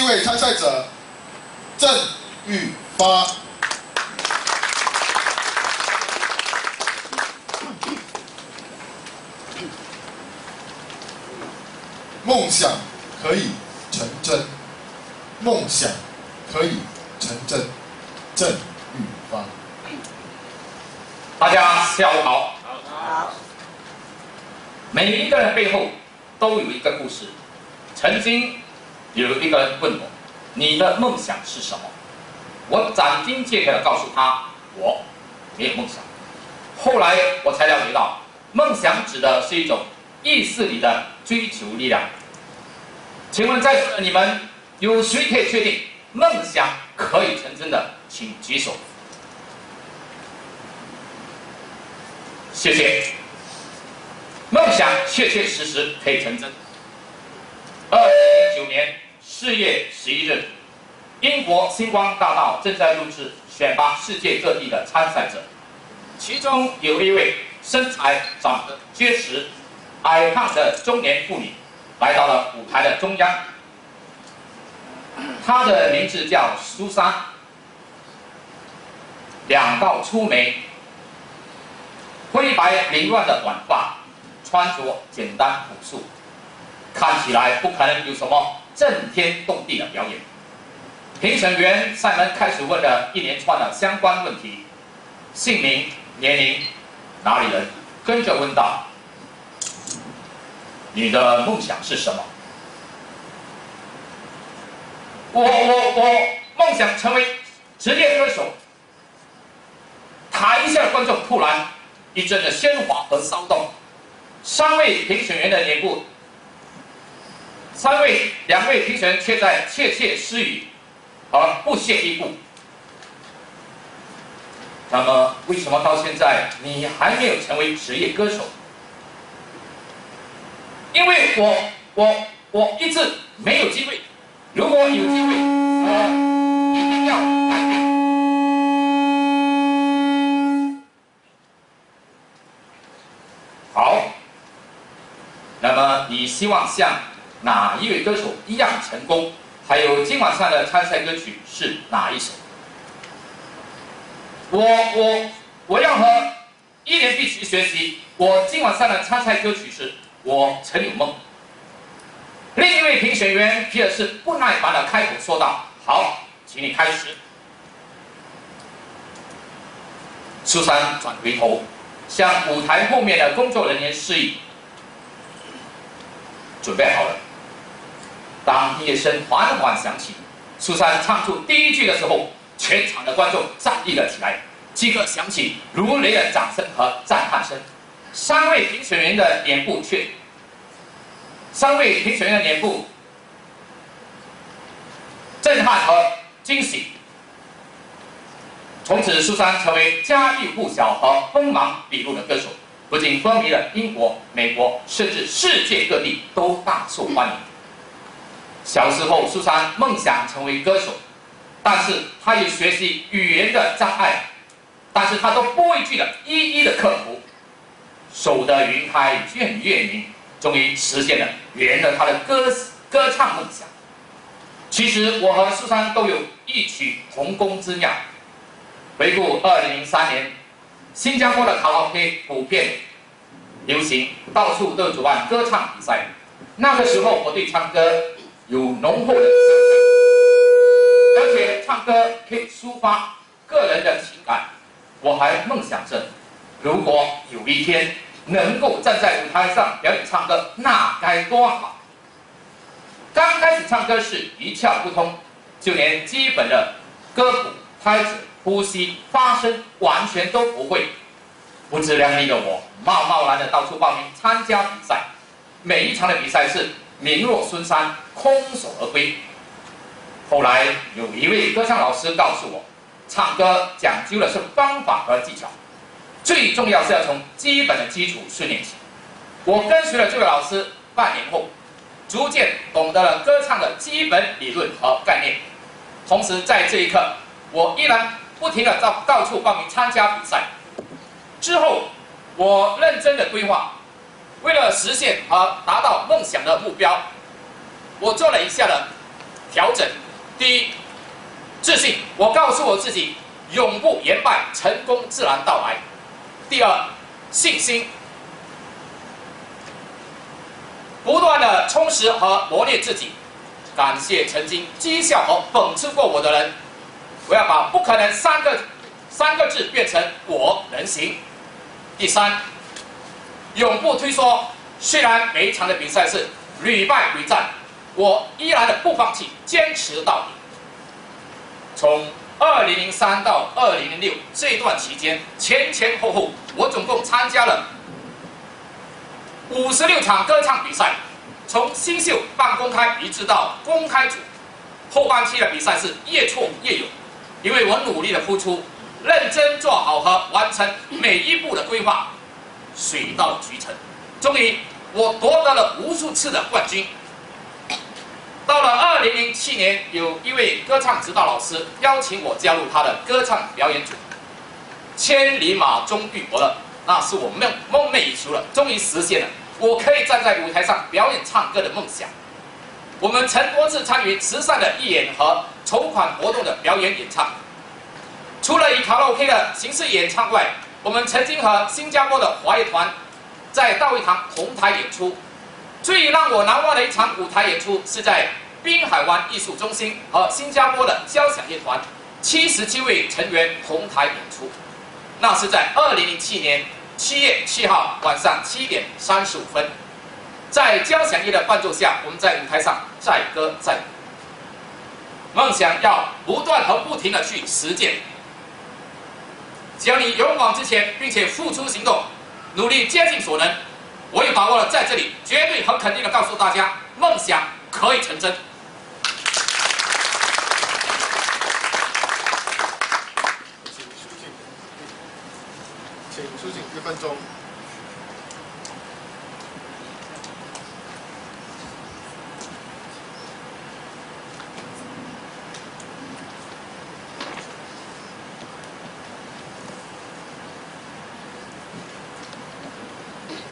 位参赛者郑玉发。梦想可以成真，梦想可以成真。郑玉发。大家下午好。好。每一个人背后都有一个故事。曾经有一个人问我：“你的梦想是什么？”我斩钉截铁地告诉他：“我没有梦想。”后来我才了解到，梦想指的是一种意识里的追求力量。请问在座的你们，有谁可以确定梦想可以成真的？请举手。谢谢。梦想确确实实可以成真。2009年4月11日，英国星光大道正在录制选拔世界各地的参赛者，其中有一位身材长得结实、矮胖的中年妇女来到了舞台的中央。她的名字叫苏珊，两道粗眉，灰白凌乱的短发，穿着简单朴素，看起来不可能有什么震天动地的表演。评审员赛门开始问了一连串的相关问题：姓名、年龄、哪里人，跟着问道：“你的梦想是什么？”我梦想成为职业歌手。台下的观众突然一阵的喧哗和骚动，两位评选员却在窃窃私语而不屑一顾。那么，为什么到现在你还没有成为职业歌手？因为我一直没有机会。如果有机会，一定要改变。好，那么你希望像哪一位歌手一样成功？还有今晚上的参赛歌曲是哪一首？我要和伊莲碧琪学习。我今晚上的参赛歌曲是《我曾有梦》。另一位评选员皮尔斯不耐烦地开口说道：“好，请你开始。”苏珊转回头，向舞台后面的工作人员示意：“准备好了。”当音乐声缓缓响起，苏珊唱出第一句的时候，全场的观众站立了起来，即刻响起如雷的掌声和赞叹声。三位评选员的脸部震撼和惊喜。从此，苏珊成为家喻户晓和锋芒毕露的歌手，不仅风靡了英国、美国，甚至世界各地都大受欢迎。小时候，苏珊梦想成为歌手，但是她有学习语言的障碍，但是她都不畏惧的一一的克服，守得云开见月明，终于实现了圆了她的歌唱梦想。其实我和苏珊都有异曲同工之妙。回顾2003年，新加坡的卡拉 OK 普遍流行，到处都主办歌唱比赛。那个时候，我对唱歌有浓厚的深深，而且唱歌可以抒发个人的情感。我还梦想着，如果有一天能够站在舞台上表演唱歌，那该多好！刚开始唱歌时一窍不通，就连基本的歌谱、拍子、呼吸、发声完全都不会。不自量力的我，贸然的到处报名参加比赛，每一场的比赛是名落孙山，空手而归。后来有一位歌唱老师告诉我，唱歌讲究的是方法和技巧，最重要是要从基本的基础训练起。我跟随了这位老师半年后，逐渐懂得了歌唱的基本理论和概念。同时在这一刻，我依然不停地到处报名参加比赛。之后，我认真的规划，为了实现和达到梦想的目标，我做了以下的调整。第一，自信，我告诉我自己，永不言败，成功自然到来。第二，信心，不断的充实和磨练自己。感谢曾经讥笑和讽刺过我的人，我要把不可能三个字变成我能行。第三，永不退缩，虽然每一场的比赛是屡败屡战，我依然的不放弃，坚持到底。从2003到2006这段期间，前后，我总共参加了56场歌唱比赛，从新秀半公开一直到公开组。后半期的比赛是越挫越勇，因为我努力的付出，认真做好和完成每一步的规划，水到渠成。终于，我夺得了无数次的冠军。到了2007年，有一位歌唱指导老师邀请我加入他的歌唱表演组。千里马终遇伯乐，那是我梦寐以求了，终于实现了。我可以站在舞台上表演唱歌的梦想。我们曾多次参与慈善的义演和筹款活动的表演演唱。除了以卡拉 OK 的形式演唱外，我们曾经和新加坡的华乐团在大会堂同台演出。最让我难忘的一场舞台演出是在滨海湾艺术中心和新加坡的交响乐团77位成员同台演出。那是在2007年7月7号晚上7点35分，在交响乐的伴奏下，我们在舞台上载歌载舞。梦想要不断和不停的去实践，只要你勇往直前，并且付出行动，努力竭尽所能，我有把握了，在这里绝对很肯定的告诉大家，梦想可以成真。请出镜1分钟。